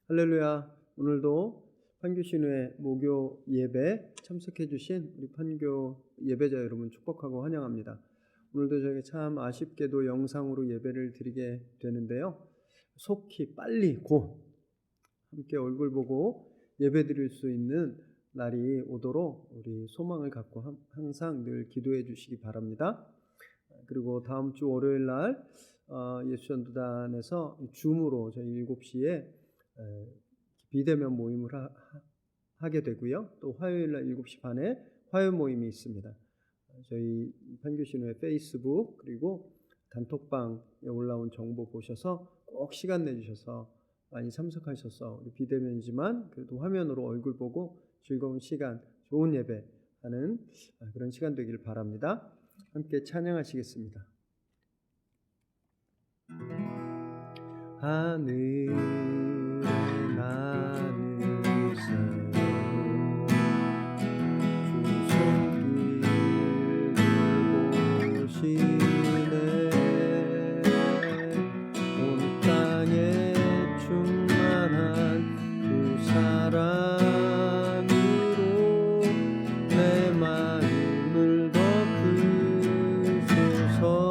할렐루야. 오늘도 판교신회 목요 예배 참석해 주신 우리 판교 예배자 여러분 축복하고 환영합니다. 오늘도 저희가 참 아쉽게도 영상으로 예배를 드리게 되는데요. 속히 빨리 곧 함께 얼굴 보고 예배 드릴 수 있는 날이 오도록 우리 소망을 갖고 항상 늘 기도해 주시기 바랍니다. 그리고 다음 주 월요일 날 예수전도단에서 줌으로 저희 7시에 비대면 모임을 하게 되고요. 또 화요일 날 7시 반에 화요 모임이 있습니다. 저희 판교신회 페이스북 그리고 단톡방에 올라온 정보 보셔서 꼭 시간 내주셔서 많이 참석하셔서 우리 비대면이지만 그래도 화면으로 얼굴 보고 즐거운 시간, 좋은 예배 하는 그런 시간 되기를 바랍니다. 함께 찬양하시겠습니다. 하늘 하늘새 주 손길 보시네 온 땅에 충만한 그 사랑으로 내 마음을 더 크소서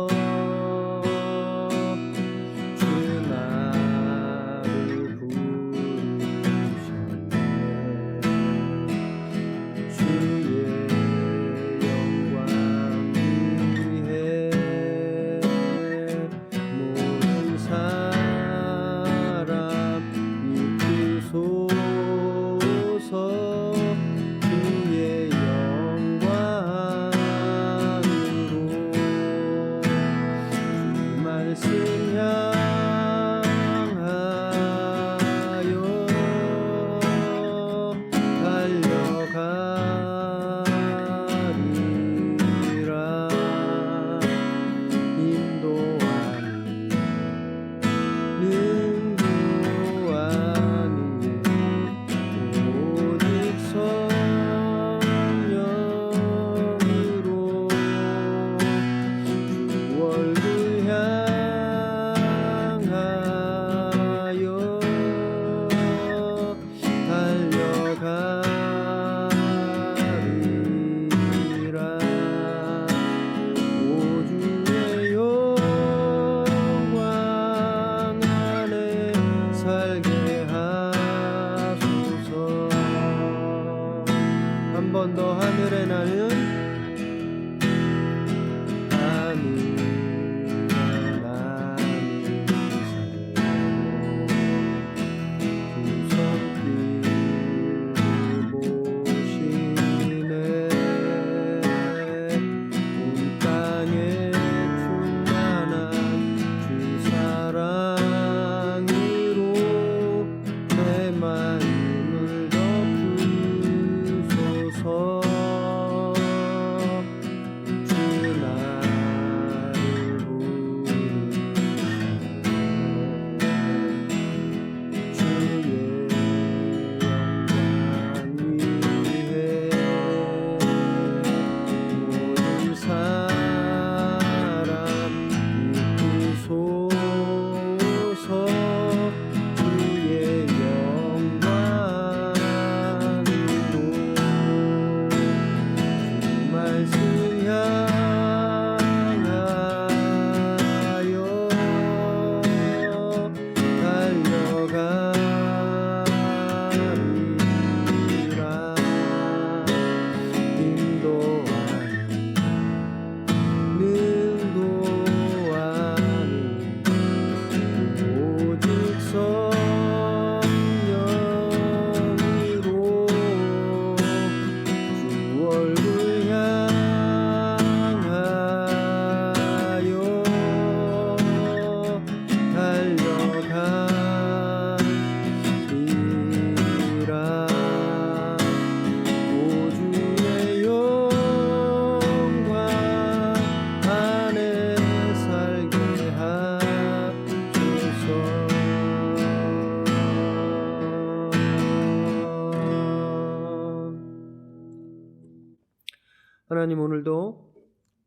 하나님, 오늘도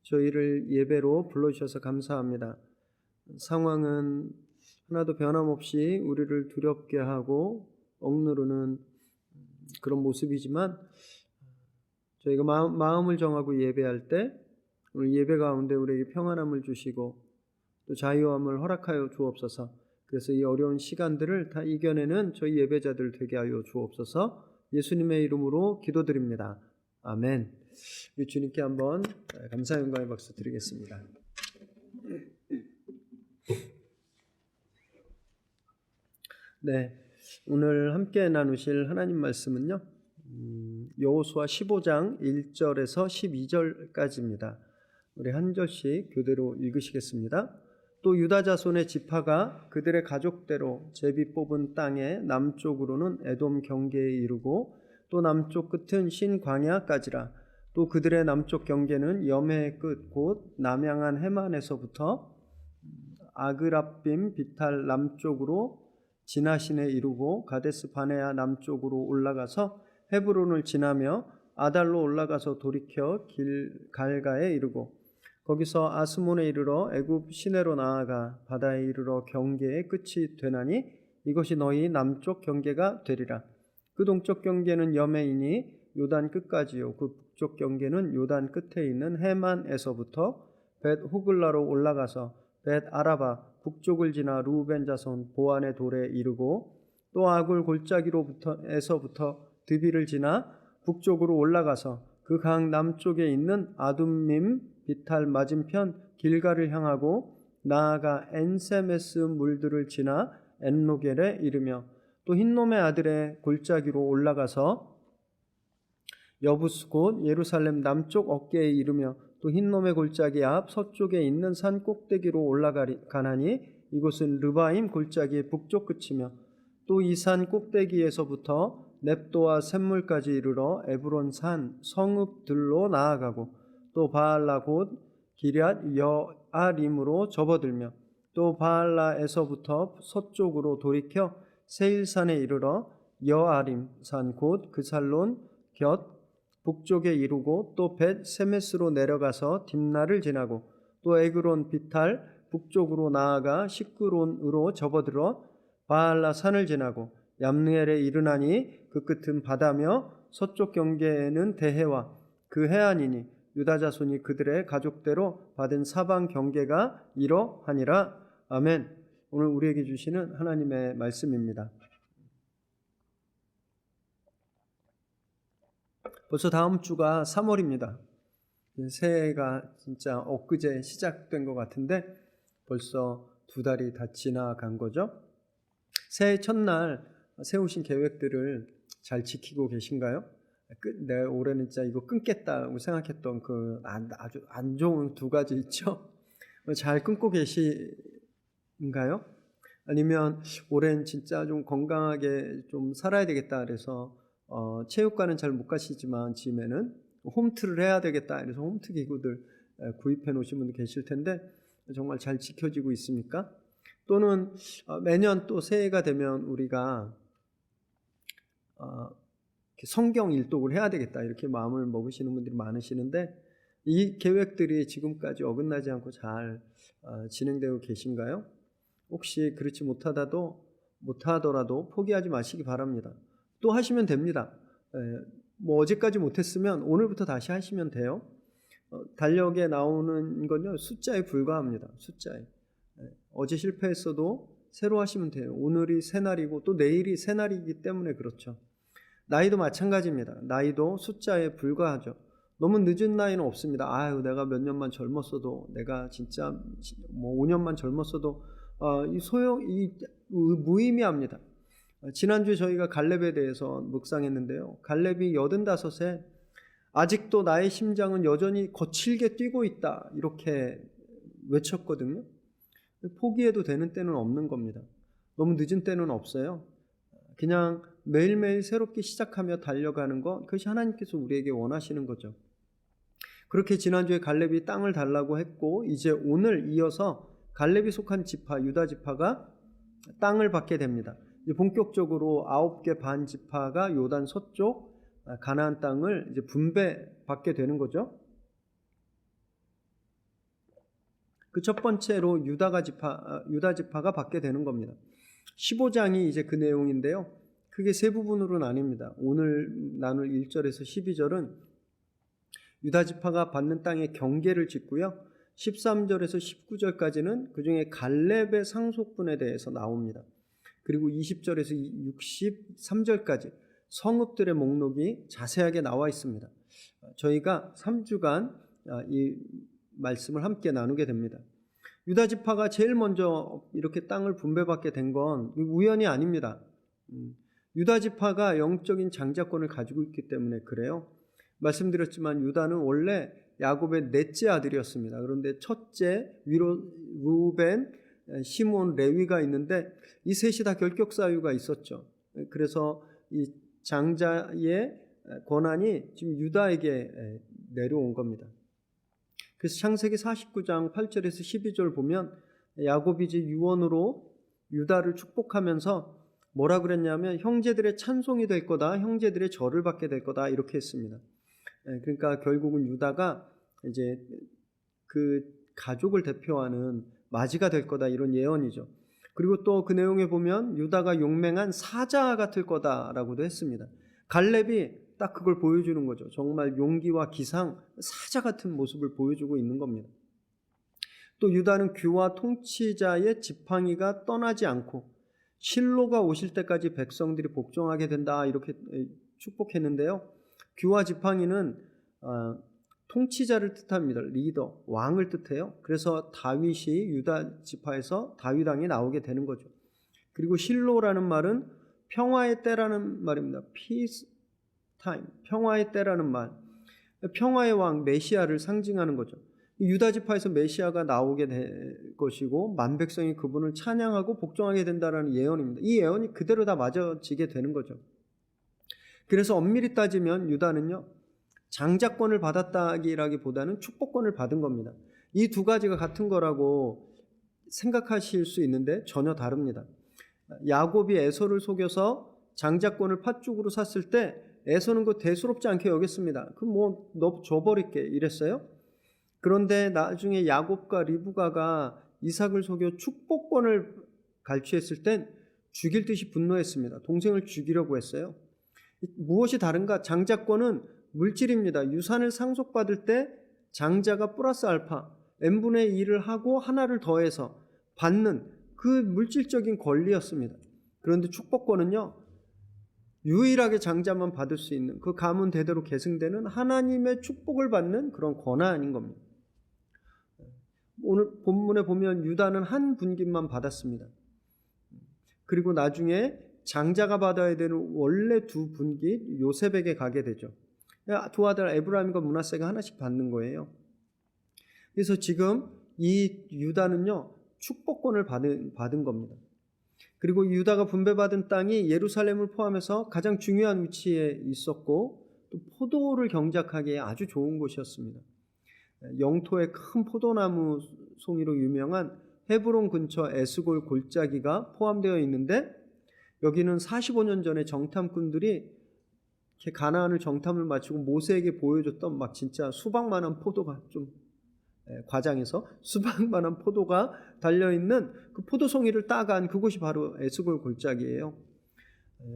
저희를 예배로 불러주셔서 감사합니다. 상황은 하나도 변함없이 우리를 두렵게 하고 억누르는 그런 모습이지만 저희가 마음을 정하고 예배할 때 오늘 예배 가운데 우리에게 평안함을 주시고 또 자유함을 허락하여 주옵소서. 그래서 이 어려운 시간들을 다 이겨내는 저희 예배자들 되게 하여 주옵소서. 예수님의 이름으로 기도드립니다. 아멘. 우리 주님께 한번 감사 영광의 박수 드리겠습니다. 네, 오늘 함께 나누실 하나님 말씀은요, 여호수아 15장 1절에서 12절까지입니다. 우리 한 절씩 교대로 읽으시겠습니다. 또 유다 자손의 지파가 그들의 가족대로 제비 뽑은 땅의 남쪽으로는 에돔 경계에 이르고 또 남쪽 끝은 신광야까지라. 또 그들의 남쪽 경계는 염해의 끝 곧 남양한 해만에서부터 아그랍빔 비탈 남쪽으로 지나신에 이르고 가데스 바네아 남쪽으로 올라가서 헤브론을 지나며 아달로 올라가서 돌이켜 길갈가에 이르고 거기서 아스몬에 이르러 애굽 시내로 나아가 바다에 이르러 경계의 끝이 되나니 이것이 너희 남쪽 경계가 되리라. 그 동쪽 경계는 염해이니 요단 끝까지요. 그 북쪽 경계는 요단 끝에 있는 해만에서부터 벳 호글라로 올라가서 벳 아라바 북쪽을 지나 루벤 자손 보안의 돌에 이르고 또 아굴 골짜기로부터 드비를 지나 북쪽으로 올라가서 그 강 남쪽에 있는 아둠밈 비탈 맞은편 길가를 향하고 나아가 엔세메스 물들을 지나 엔로겔에 이르며 또 흰놈의 아들의 골짜기로 올라가서 여부스 곧 예루살렘 남쪽 어깨에 이르며 또 흰놈의 골짜기 앞 서쪽에 있는 산 꼭대기로 올라가나니 이곳은 르바임 골짜기의 북쪽 끝이며 또 이 산 꼭대기에서부터 넵도와 샘물까지 이르러 에브론 산 성읍들로 나아가고 또 바알라 곧 기럇 여아림으로 접어들며 또 바알라에서부터 서쪽으로 돌이켜 세일산에 이르러 여아림 산 곧 그살론 곁 북쪽에 이르고 또 벳 세메스로 내려가서 딥나를 지나고 또 에그론 비탈 북쪽으로 나아가 시크론으로 접어들어 바알라 산을 지나고 얌느엘에 이르나니 그 끝은 바다며 서쪽 경계에는 대해와 그 해안이니 유다 자손이 그들의 가족대로 받은 사방 경계가 이러하니라. 아멘. 오늘 우리에게 주시는 하나님의 말씀입니다. 벌써 다음 주가 3월입니다. 새해가 진짜 엊그제 시작된 것 같은데 벌써 2달이 다 지나간 거죠. 새해 첫날 세우신 계획들을 잘 지키고 계신가요? 내가 올해는 진짜 이거 끊겠다고 생각했던 그 아주 안 좋은 2가지 있죠? 잘 끊고 계신가요? 아니면 올해는 진짜 좀 건강하게 좀 살아야 되겠다 그래서 체육관은 잘 못 가시지만 짐에는 홈트를 해야 되겠다 그래서 홈트 기구들 구입해 놓으신 분도 계실 텐데 정말 잘 지켜지고 있습니까? 또는 매년 또 새해가 되면 우리가 성경 일독을 해야 되겠다 이렇게 마음을 먹으시는 분들이 많으시는데 이 계획들이 지금까지 어긋나지 않고 잘 진행되고 계신가요? 혹시 그렇지 못하더라도 포기하지 마시기 바랍니다. 또 하시면 됩니다. 뭐 어제까지 못했으면 오늘부터 다시 하시면 돼요. 달력에 나오는 건요 숫자에 불과합니다. 숫자에. 어제 실패했어도 새로 하시면 돼요. 오늘이 새날이고 또 내일이 새날이기 때문에 그렇죠. 나이도 마찬가지입니다. 나이도 숫자에 불과하죠. 너무 늦은 나이는 없습니다. 아유 내가 몇 년만 젊었어도 내가 진짜 뭐 5년만 젊었어도 이 무의미합니다. 지난주에 저희가 갈렙에 대해서 묵상했는데요. 갈렙이 85세 아직도 나의 심장은 여전히 거칠게 뛰고 있다 이렇게 외쳤거든요. 포기해도 되는 때는 없는 겁니다. 너무 늦은 때는 없어요. 그냥 매일매일 새롭게 시작하며 달려가는 것 그것이 하나님께서 우리에게 원하시는 거죠. 그렇게 지난주에 갈렙이 땅을 달라고 했고 이제 오늘 이어서 갈렙이 속한 지파 유다 지파가 땅을 받게 됩니다. 이제 본격적으로 9개 반 지파가 요단 서쪽 가나안 땅을 이제 분배받게 되는 거죠. 그 첫 번째로 유다 지파가 받게 되는 겁니다. 15장이 이제 그 내용인데요. 크게 세 부분으로 나뉩니다. 오늘 나눌 1절에서 12절은 유다 지파가 받는 땅의 경계를 짓고요. 13절에서 19절까지는 그중에 갈렙의 상속분에 대해서 나옵니다. 그리고 20절에서 63절까지 성읍들의 목록이 자세하게 나와 있습니다. 저희가 3주간 이 말씀을 함께 나누게 됩니다. 유다 지파가 제일 먼저 이렇게 땅을 분배받게 된 건 우연이 아닙니다. 유다 지파가 영적인 장자권을 가지고 있기 때문에 그래요. 말씀드렸지만 유다는 원래 야곱의 넷째 아들이었습니다. 그런데 첫째 루벤, 시몬, 레위가 있는데 이 셋이 다 결격 사유가 있었죠. 그래서 이 장자의 권한이 지금 유다에게 내려온 겁니다. 그래서 창세기 49장 8절에서 12절 보면 야곱이 이제 유언으로 유다를 축복하면서 뭐라 그랬냐면 형제들의 찬송이 될 거다, 형제들의 절을 받게 될 거다 이렇게 했습니다. 그러니까 결국은 유다가 이제 그 가족을 대표하는 맞이가 될 거다 이런 예언이죠. 그리고 또 그 내용에 보면 유다가 용맹한 사자 같을 거다라고도 했습니다. 갈렙이 딱 그걸 보여주는 거죠. 정말 용기와 기상, 사자 같은 모습을 보여주고 있는 겁니다. 또 유다는 귀와 통치자의 지팡이가 떠나지 않고 실로가 오실 때까지 백성들이 복종하게 된다 이렇게 축복했는데요. 귀와 지팡이는 통치자를 뜻합니다. 리더, 왕을 뜻해요. 그래서 다윗이 유다 지파에서 다윗 왕이 나오게 되는 거죠. 그리고 실로라는 말은 평화의 때라는 말입니다. Peace time, 평화의 때라는 말. 평화의 왕 메시아를 상징하는 거죠. 유다 지파에서 메시아가 나오게 될 것이고 만백성이 그분을 찬양하고 복종하게 된다는 예언입니다. 이 예언이 그대로 다 맞아지게 되는 거죠. 그래서 엄밀히 따지면 유다는요, 장자권을 받았다기라기보다는 축복권을 받은 겁니다. 이 두 가지가 같은 거라고 생각하실 수 있는데 전혀 다릅니다. 야곱이 에서를 속여서 장자권을 팥죽으로 샀을 때 에서는 그 대수롭지 않게 여겼습니다. 그럼 너 줘버릴게 이랬어요. 그런데 나중에 야곱과 리브가가 이삭을 속여 축복권을 갈취했을 땐 죽일 듯이 분노했습니다. 동생을 죽이려고 했어요. 무엇이 다른가? 장자권은 물질입니다. 유산을 상속받을 때 장자가 플러스 알파 n분의 1을 하고 하나를 더해서 받는 그 물질적인 권리였습니다. 그런데 축복권은요, 유일하게 장자만 받을 수 있는 그 가문 대대로 계승되는 하나님의 축복을 받는 그런 권한인 겁니다. 오늘 본문에 보면 유다는 한 분깃만 받았습니다. 그리고 나중에 장자가 받아야 되는 원래 두 분깃 요셉에게 가게 되죠. 두 아들 에브라임과 므낫세가 하나씩 받는 거예요. 그래서 지금 이 유다는요, 축복권을 받은 겁니다. 그리고 유다가 분배받은 땅이 예루살렘을 포함해서 가장 중요한 위치에 있었고 또 포도를 경작하기에 아주 좋은 곳이었습니다. 영토의 큰 포도나무 송이로 유명한 헤브론 근처 에스골 골짜기가 포함되어 있는데 여기는 45년 전에 정탐꾼들이 이렇게 가나안을 정탐을 마치고 모세에게 보여줬던 막 진짜 수박만한 포도가 좀 과장해서 수박만한 포도가 달려있는 그 포도송이를 따간 그곳이 바로 에스골 골짜기예요.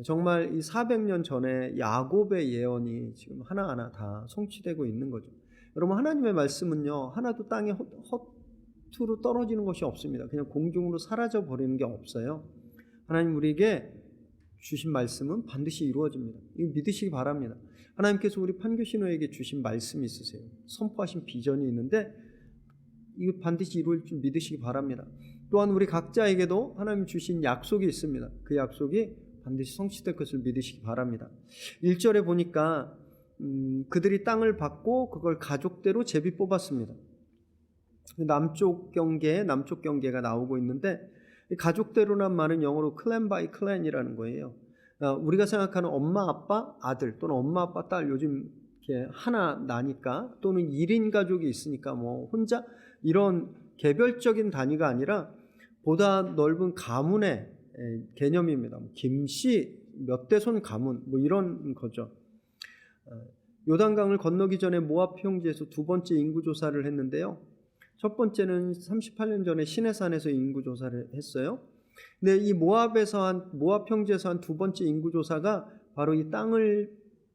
정말 이 400년 전에 야곱의 예언이 지금 하나하나 다 성취되고 있는 거죠. 여러분, 하나님의 말씀은요, 하나도 땅에 허투루 떨어지는 것이 없습니다. 그냥 공중으로 사라져 버리는 게 없어요. 하나님 우리에게 주신 말씀은 반드시 이루어집니다. 이거 믿으시기 바랍니다. 하나님께서 우리 판교신호에게 주신 말씀이 있으세요. 선포하신 비전이 있는데 이거 반드시 이루어질 줄 믿으시기 바랍니다. 또한 우리 각자에게도 하나님 주신 약속이 있습니다. 그 약속이 반드시 성취될 것을 믿으시기 바랍니다. 1절에 보니까 그들이 땅을 받고 그걸 가족대로 제비 뽑았습니다. 남쪽 경계가 나오고 있는데 가족대로란 말은 영어로 클랜 바이 클랜이라는 거예요. 우리가 생각하는 엄마, 아빠, 아들 또는 엄마, 아빠, 딸 요즘 이렇게 하나 나니까 또는 1인 가족이 있으니까 뭐 혼자 이런 개별적인 단위가 아니라 보다 넓은 가문의 개념입니다. 김씨, 몇 대손 가문 뭐 이런 거죠. 요단강을 건너기 전에 모압 평지에서 두 번째 인구조사를 했는데요. 첫 번째는 38년 전에 시내산에서 인구조사를 했어요. 근데 이 모압 평지에서 한 두 번째 인구 조사가 바로 이 땅을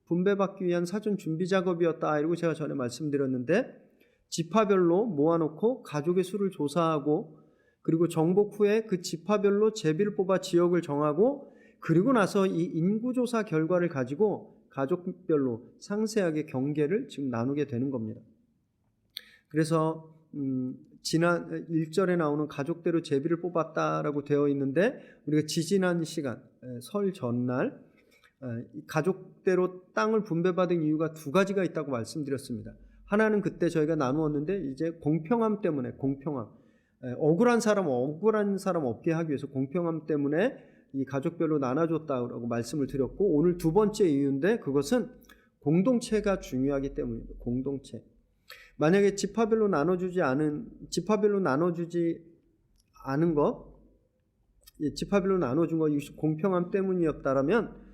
분배받기 위한 사전 준비 작업이었다. 이러고 제가 전에 말씀드렸는데, 지파별로 모아놓고 가족의 수를 조사하고, 그리고 정복 후에 그 지파별로 제비를 뽑아 지역을 정하고, 그리고 나서 이 인구조사 결과를 가지고 가족별로 상세하게 경계를 지금 나누게 되는 겁니다. 그래서 지난 1절에 나오는 가족대로 제비를 뽑았다라고 되어 있는데, 우리가 지지난 시간 설 전날 가족대로 땅을 분배받은 이유가 두 가지가 있다고 말씀드렸습니다. 하나는 그때 저희가 나누었는데, 이제 공평함 때문에, 억울한 사람 없게 하기 위해서 공평함 때문에 이 가족별로 나눠줬다고 말씀을 드렸고, 오늘 두 번째 이유인데, 그것은 공동체가 중요하기 때문입니다. 공동체. 만약에 지파별로 나눠주지 않은 것, 지파별로 나눠준 것, 공평함 때문이었다라면,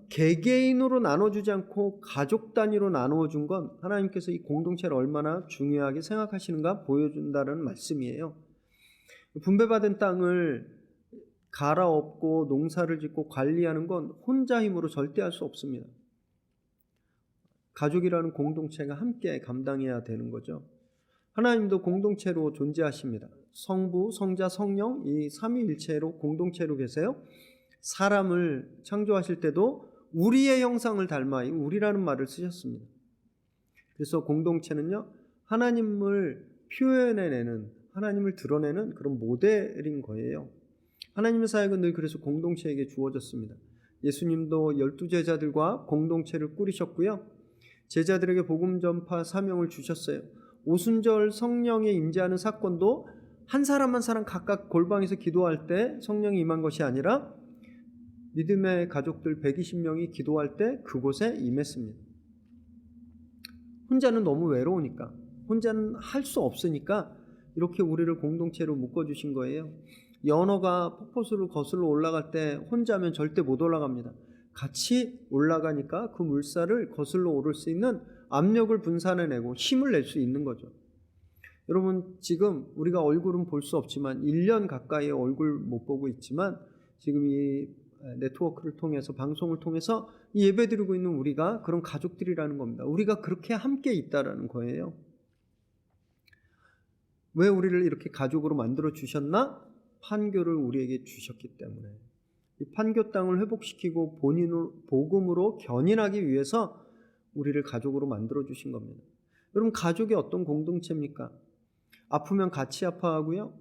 개개인으로 나눠주지 않고 가족 단위로 나누어준 건 하나님께서 이 공동체를 얼마나 중요하게 생각하시는가 보여준다는 말씀이에요. 분배받은 땅을 갈아엎고 농사를 짓고 관리하는 건 혼자 힘으로 절대 할 수 없습니다. 가족이라는 공동체가 함께 감당해야 되는 거죠. 하나님도 공동체로 존재하십니다. 성부, 성자, 성령, 이 삼위일체로 공동체로 계세요. 사람을 창조하실 때도 우리의 형상을 닮아, 우리라는 말을 쓰셨습니다. 그래서 공동체는요, 하나님을 표현해내는, 하나님을 드러내는 그런 모델인 거예요. 하나님의 사역은 늘 그래서 공동체에게 주어졌습니다. 예수님도 12제자들과 공동체를 꾸리셨고요, 제자들에게 복음 전파 사명을 주셨어요. 오순절 성령의 임재하는 사건도 한 사람 한 사람 각각 골방에서 기도할 때 성령이 임한 것이 아니라 믿음의 가족들 120명이 기도할 때 그곳에 임했습니다. 혼자는 너무 외로우니까, 혼자는 할 수 없으니까 이렇게 우리를 공동체로 묶어주신 거예요. 연어가 폭포수를 거슬러 올라갈 때 혼자면 절대 못 올라갑니다. 같이 올라가니까 그 물살을 거슬러 오를 수 있는 압력을 분산해내고 힘을 낼 수 있는 거죠. 여러분, 지금 우리가 얼굴은 볼 수 없지만 1년 가까이 얼굴 못 보고 있지만, 지금 이 네트워크를 통해서, 방송을 통해서 예배드리고 있는 우리가 그런 가족들이라는 겁니다. 우리가 그렇게 함께 있다라는 거예요. 왜 우리를 이렇게 가족으로 만들어 주셨나? 판교를 우리에게 주셨기 때문에. 이 판교 땅을 회복시키고 복음으로 견인하기 위해서 우리를 가족으로 만들어 주신 겁니다. 여러분, 가족이 어떤 공동체입니까? 아프면 같이 아파하고요,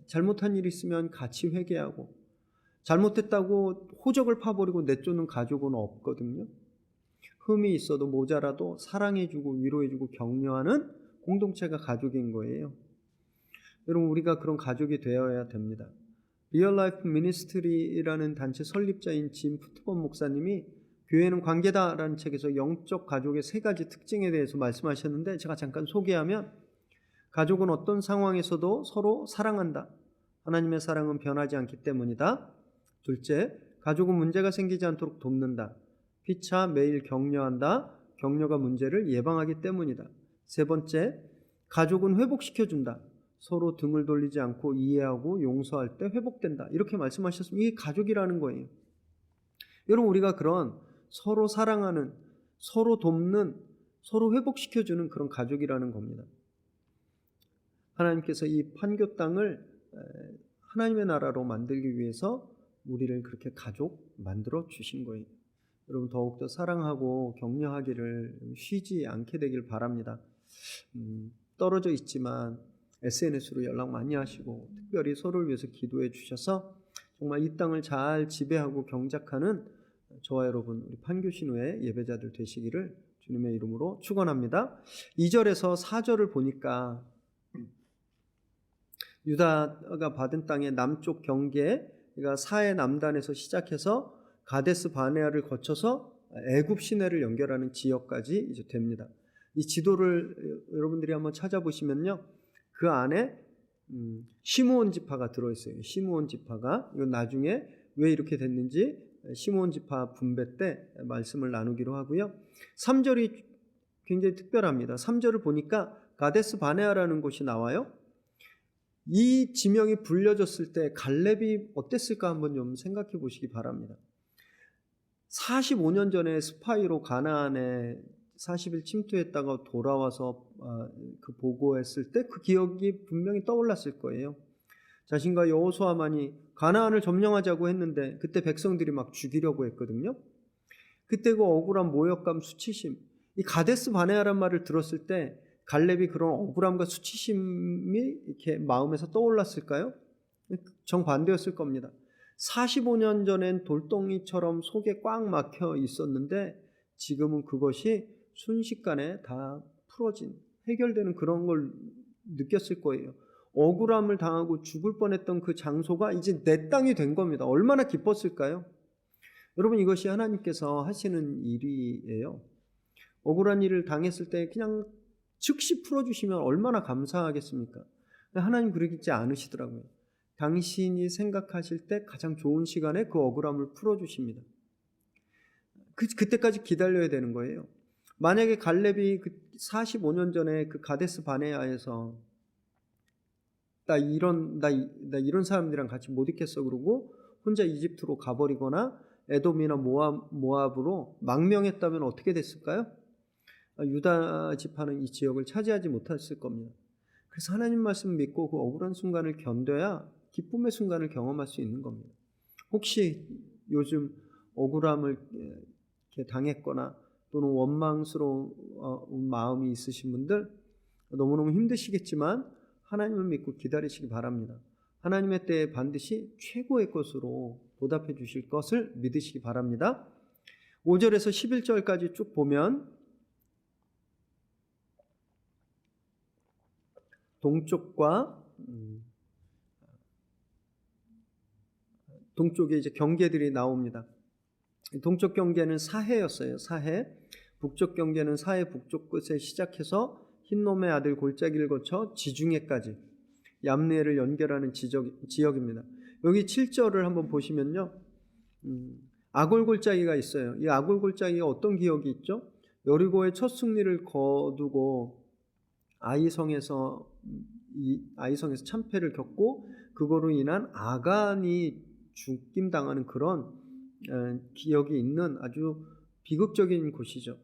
잘못한 일 있으면 같이 회개하고, 잘못했다고 호적을 파버리고 내쫓는 가족은 없거든요. 흠이 있어도 모자라도 사랑해주고 위로해주고 격려하는 공동체가 가족인 거예요. 여러분, 우리가 그런 가족이 되어야 됩니다. 리얼 라이프 미니스트리라는 단체 설립자인 짐 푸트먼 목사님이 교회는 관계다라는 책에서 영적 가족의 3가지 특징에 대해서 말씀하셨는데, 제가 잠깐 소개하면, 가족은 어떤 상황에서도 서로 사랑한다. 하나님의 사랑은 변하지 않기 때문이다. 둘째, 가족은 문제가 생기지 않도록 돕는다. 피차 매일 격려한다. 격려가 문제를 예방하기 때문이다. 세 번째, 가족은 회복시켜준다. 서로 등을 돌리지 않고 이해하고 용서할 때 회복된다. 이렇게 말씀하셨습니다. 이게 가족이라는 거예요. 여러분, 우리가 그런 서로 사랑하는, 서로 돕는, 서로 회복시켜주는 그런 가족이라는 겁니다. 하나님께서 이 판교 땅을 하나님의 나라로 만들기 위해서 우리를 그렇게 가족 만들어 주신 거예요. 여러분, 더욱더 사랑하고 격려하기를 쉬지 않게 되길 바랍니다. 떨어져 있지만 SNS로 연락 많이 하시고, 특별히 서로를 위해서 기도해 주셔서 정말 이 땅을 잘 지배하고 경작하는 저와 여러분, 우리 판교신후의 예배자들 되시기를 주님의 이름으로 축원합니다. 2절에서 4절을 보니까 유다가 받은 땅의 남쪽 경계, 그러니까 사해 남단에서 시작해서 가데스 바네아를 거쳐서 애굽 시내를 연결하는 지역까지 이제 됩니다. 이 지도를 여러분들이 한번 찾아보시면요, 그 안에 시므온 지파가 들어있어요. 시므온 지파가, 이건 나중에 왜 이렇게 됐는지 시므온 지파 분배 때 말씀을 나누기로 하고요. 3절이 굉장히 특별합니다. 3절을 보니까 가데스 바네아라는 곳이 나와요. 이 지명이 불려졌을 때 갈렙이 어땠을까 한번 좀 생각해 보시기 바랍니다. 45년 전에 스파이로 가나안에 40일 침투했다가 돌아와서 그 보고했을 때 그 기억이 분명히 떠올랐을 거예요. 자신과 여호수아만이 가나안을 점령하자고 했는데 그때 백성들이 막 죽이려고 했거든요. 그때 그 억울한 모욕감, 수치심, 이 가데스 바네아란 말을 들었을 때 갈렙이 그런 억울함과 수치심이 이렇게 마음에서 떠올랐을까요? 정반대였을 겁니다. 45년 전엔 돌덩이처럼 속에 꽉 막혀 있었는데 지금은 그것이 순식간에 다 풀어진, 해결되는 그런 걸 느꼈을 거예요. 억울함을 당하고 죽을 뻔했던 그 장소가 이제 내 땅이 된 겁니다. 얼마나 기뻤을까요? 여러분, 이것이 하나님께서 하시는 일이에요. 억울한 일을 당했을 때 그냥 즉시 풀어주시면 얼마나 감사하겠습니까? 하나님 그러지 않으시더라고요. 당신이 생각하실 때 가장 좋은 시간에 그 억울함을 풀어주십니다. 그때까지 기다려야 되는 거예요. 만약에 갈렙이 45년 전에 그 가데스 바네아에서 나 이런 사람들이랑 같이 못 있겠어 그러고 혼자 이집트로 가버리거나 에돔이나 모압으로 망명했다면 어떻게 됐을까요? 유다 지파는 이 지역을 차지하지 못했을 겁니다. 그래서 하나님 말씀 믿고 그 억울한 순간을 견뎌야 기쁨의 순간을 경험할 수 있는 겁니다. 혹시 요즘 억울함을 당했거나 또는 원망스러운 마음이 있으신 분들 너무너무 힘드시겠지만 하나님을 믿고 기다리시기 바랍니다. 하나님의 때에 반드시 최고의 것으로 보답해 주실 것을 믿으시기 바랍니다. 5절에서 11절까지 쭉 보면 동쪽에 이제 경계들이 나옵니다. 동쪽 경계는 사해였어요. 사해. 북쪽 경계는 사해 북쪽 끝에 시작해서 흰놈의 아들 골짜기를 거쳐 지중해까지 얌느에를 연결하는 지역입니다. 여기 7절을 한번 보시면요. 아골 골짜기가 있어요. 이 아골 골짜기가 어떤 기억이 있죠? 여리고의 첫 승리를 거두고 아이성에서 참패를 겪고 그거로 인한 아간이 죽임당하는 그런 기억이 있는 아주 비극적인 곳이죠.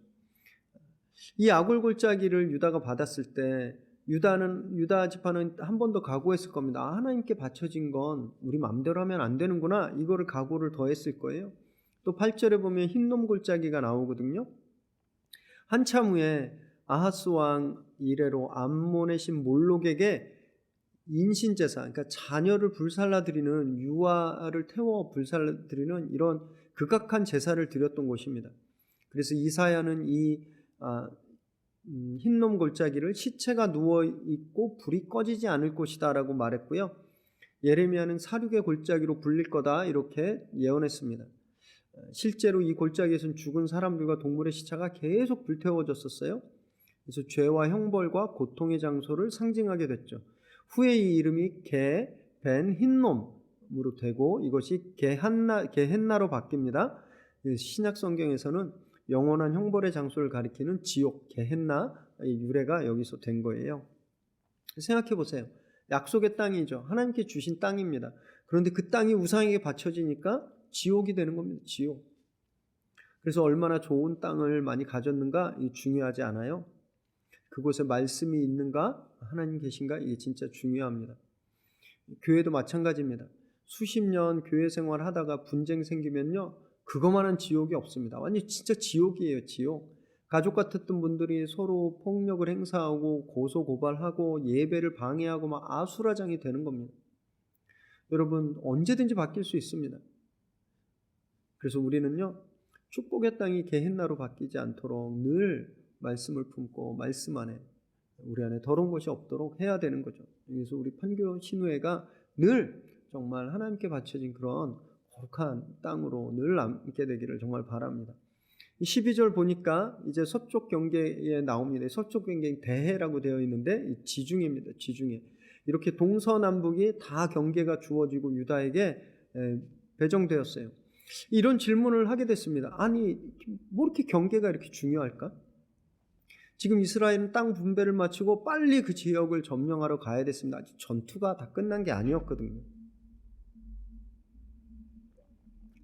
이 아골 골짜기를 유다가 받았을 때 유다 지파는 한 번 더 각오했을 겁니다. 하나님께 바쳐진 건 우리 마음대로 하면 안 되는구나. 이거를 각오를 더 했을 거예요. 또 8절에 보면 흰놈 골짜기가 나오거든요. 한참 후에 아하스 왕 이래로 암몬의 신 몰록에게 인신제사, 그러니까 자녀를 불살라드리는, 유아를 태워 불살라드리는 이런 극악한 제사를 드렸던 곳입니다. 그래서 이사야는 이 흰놈 골짜기를 시체가 누워있고 불이 꺼지지 않을 곳이다 라고 말했고요. 예레미야는 사륙의 골짜기로 불릴 거다 이렇게 예언했습니다. 실제로 이 골짜기에서는 죽은 사람들과 동물의 시체가 계속 불태워졌었어요. 그래서 죄와 형벌과 고통의 장소를 상징하게 됐죠. 후에 이 이름이 벤 흰놈으로 되고 이것이 게헨나로 바뀝니다. 신약 성경에서는 영원한 형벌의 장소를 가리키는 지옥 게헨나 유래가 여기서 된 거예요. 생각해 보세요. 약속의 땅이죠. 하나님께 주신 땅입니다. 그런데 그 땅이 우상에게 바쳐지니까 지옥이 되는 겁니다. 지옥. 그래서 얼마나 좋은 땅을 많이 가졌는가 중요하지 않아요. 그곳에 말씀이 있는가, 하나님 계신가, 이게 진짜 중요합니다. 교회도 마찬가지입니다. 수십 년 교회 생활 하다가 분쟁 생기면요, 그거만한 지옥이 없습니다. 완전 진짜 지옥이에요, 지옥. 가족 같았던 분들이 서로 폭력을 행사하고 고소 고발하고 예배를 방해하고 막 아수라장이 되는 겁니다. 여러분, 언제든지 바뀔 수 있습니다. 그래서 우리는요, 축복의 땅이 게헨나로 바뀌지 않도록 늘 말씀을 품고 말씀 안에 우리 안에 더러운 것이 없도록 해야 되는 거죠. 그래서 우리 판교 신우회가 늘 정말 하나님께 바쳐진 그런 거룩한 땅으로 늘 남게 되기를 정말 바랍니다. 12절 보니까 이제 서쪽 경계에 나옵니다. 서쪽 경계는 대해라고 되어 있는데 지중해입니다. 지중해. 이렇게 동서남북이 다 경계가 주어지고 유다에게 배정되었어요. 이런 질문을 하게 됐습니다. 아니, 뭐 이렇게 경계가 이렇게 중요할까? 지금 이스라엘은 땅 분배를 마치고 빨리 그 지역을 점령하러 가야 됐습니다. 아직 전투가 다 끝난 게 아니었거든요.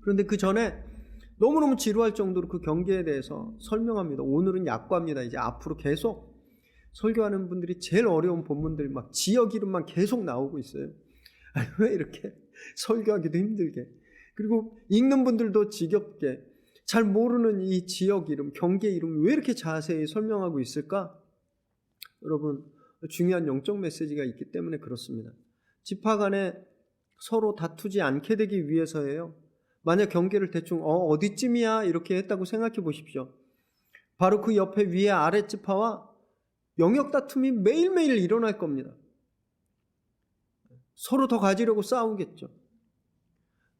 그런데 그 전에 너무너무 지루할 정도로 그 경계에 대해서 설명합니다. 오늘은 약과입니다. 이제 앞으로 계속 설교하는 분들이 제일 어려운 본문들 막 지역 이름만 계속 나오고 있어요. 아니, 왜 이렇게 설교하기도 힘들게, 그리고 읽는 분들도 지겹게 잘 모르는 이 지역 이름, 경계 이름 왜 이렇게 자세히 설명하고 있을까? 여러분, 중요한 영적 메시지가 있기 때문에 그렇습니다. 지파 간에 서로 다투지 않게 되기 위해서예요. 만약 경계를 대충 어디쯤이야 이렇게 했다고 생각해 보십시오. 바로 그 옆에 위에 아래 지파와 영역 다툼이 매일매일 일어날 겁니다. 서로 더 가지려고 싸우겠죠.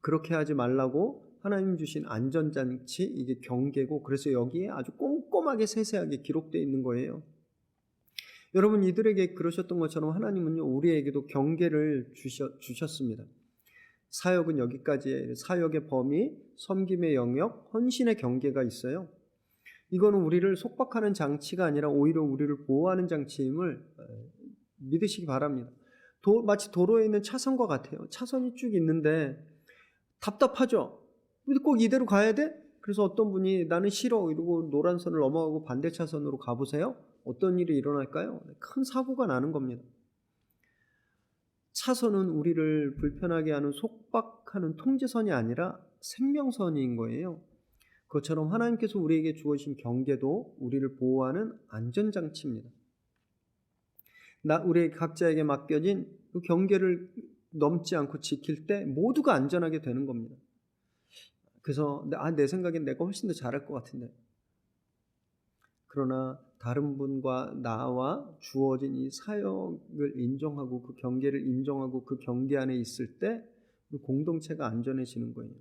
그렇게 하지 말라고 하나님 주신 안전장치, 이게 경계고, 그래서 여기에 아주 꼼꼼하게 세세하게 기록되어 있는 거예요. 여러분, 이들에게 그러셨던 것처럼 하나님은요, 우리에게도 경계를 주셨습니다. 사역은 여기까지예요. 사역의 범위, 섬김의 영역, 헌신의 경계가 있어요. 이거는 우리를 속박하는 장치가 아니라 오히려 우리를 보호하는 장치임을 믿으시기 바랍니다. 마치 도로에 있는 차선과 같아요. 차선이 쭉 있는데 답답하죠. 근데 꼭 이대로 가야 돼? 그래서 어떤 분이 나는 싫어 이러고 노란 선을 넘어가고 반대 차선으로 가보세요. 어떤 일이 일어날까요? 큰 사고가 나는 겁니다. 차선은 우리를 불편하게 하는 속박하는 통제선이 아니라 생명선인 거예요. 그것처럼 하나님께서 우리에게 주어진 경계도 우리를 보호하는 안전장치입니다. 우리 각자에게 맡겨진 그 경계를 넘지 않고 지킬 때 모두가 안전하게 되는 겁니다. 그래서 내 생각엔 내가 훨씬 더 잘할 것 같은데, 그러나 다른 분과 나와 주어진 이 사역을 인정하고 그 경계를 인정하고 그 경계 안에 있을 때 공동체가 안전해지는 거예요.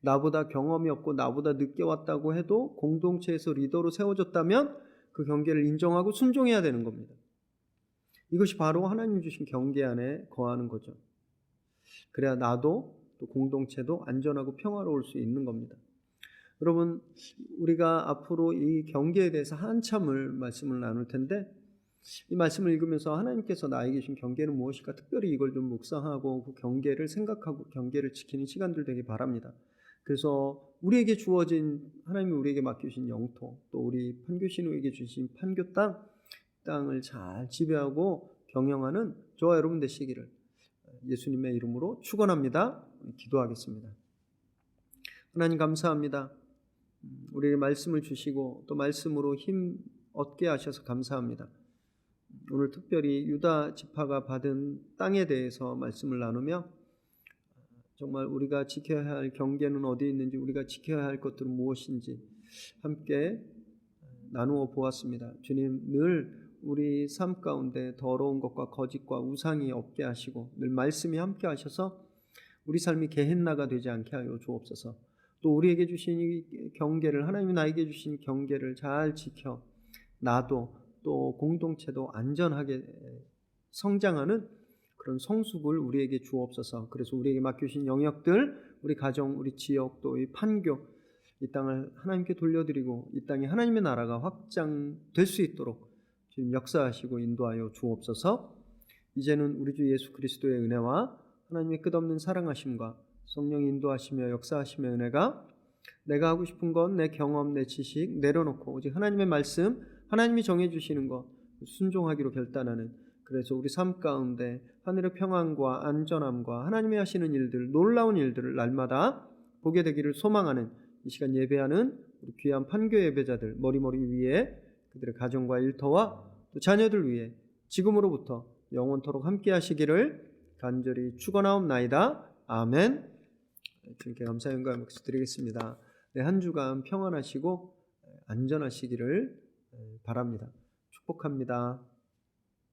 나보다 경험이 없고 나보다 늦게 왔다고 해도 공동체에서 리더로 세워졌다면 그 경계를 인정하고 순종해야 되는 겁니다. 이것이 바로 하나님 주신 경계 안에 거하는 거죠. 그래야 나도 또 공동체도 안전하고 평화로울 수 있는 겁니다. 여러분, 우리가 앞으로 이 경계에 대해서 한참을 말씀을 나눌 텐데, 이 말씀을 읽으면서 하나님께서 나에게 주신 경계는 무엇일까 특별히 이걸 좀 묵상하고 그 경계를 생각하고 경계를 지키는 시간들 되기 바랍니다. 그래서 우리에게 주어진, 하나님이 우리에게 맡기신 영토, 또 우리 판교신우에게 주신 판교 땅을 잘 지배하고 경영하는 저와 여러분 되시기를 예수님의 이름으로 축원합니다. 기도하겠습니다. 하나님 감사합니다. 우리에게 말씀을 주시고 또 말씀으로 힘 얻게 하셔서 감사합니다. 오늘 특별히 유다 지파가 받은 땅에 대해서 말씀을 나누며 정말 우리가 지켜야 할 경계는 어디 있는지, 우리가 지켜야 할 것들은 무엇인지 함께 나누어 보았습니다. 주님, 늘 우리 삶 가운데 더러운 것과 거짓과 우상이 없게 하시고 늘 말씀이 함께 하셔서 우리 삶이 게헨나가 되지 않게 하여 주옵소서. 또 우리에게 주신 이 경계를, 하나님이 나에게 주신 경계를 잘 지켜 나도 또 공동체도 안전하게 성장하는 그런 성숙을 우리에게 주옵소서. 그래서 우리에게 맡겨주신 영역들, 우리 가정, 우리 지역, 또 이 판교, 이 땅을 하나님께 돌려드리고 이 땅에 하나님의 나라가 확장될 수 있도록 지금 역사하시고 인도하여 주옵소서. 이제는 우리 주 예수 그리스도의 은혜와 하나님의 끝없는 사랑하심과 성령이 인도하시며 역사하시며 은혜가 내가 하고 싶은 건 내 경험, 내 지식 내려놓고 오직 하나님의 말씀, 하나님이 정해주시는 것 순종하기로 결단하는, 그래서 우리 삶 가운데 하늘의 평안과 안전함과 하나님이 하시는 일들, 놀라운 일들을 날마다 보게 되기를 소망하는 이 시간 예배하는 우리 귀한 판교 예배자들 머리머리 위에 그들의 가정과 일터와 또 자녀들 위해 지금으로부터 영원토록 함께 하시기를 간절히 축원하옵나이다. 아멘. 주님께 감사 영광 드리겠습니다. 한 주간 평안하시고 안전하시기를 바랍니다. 축복합니다.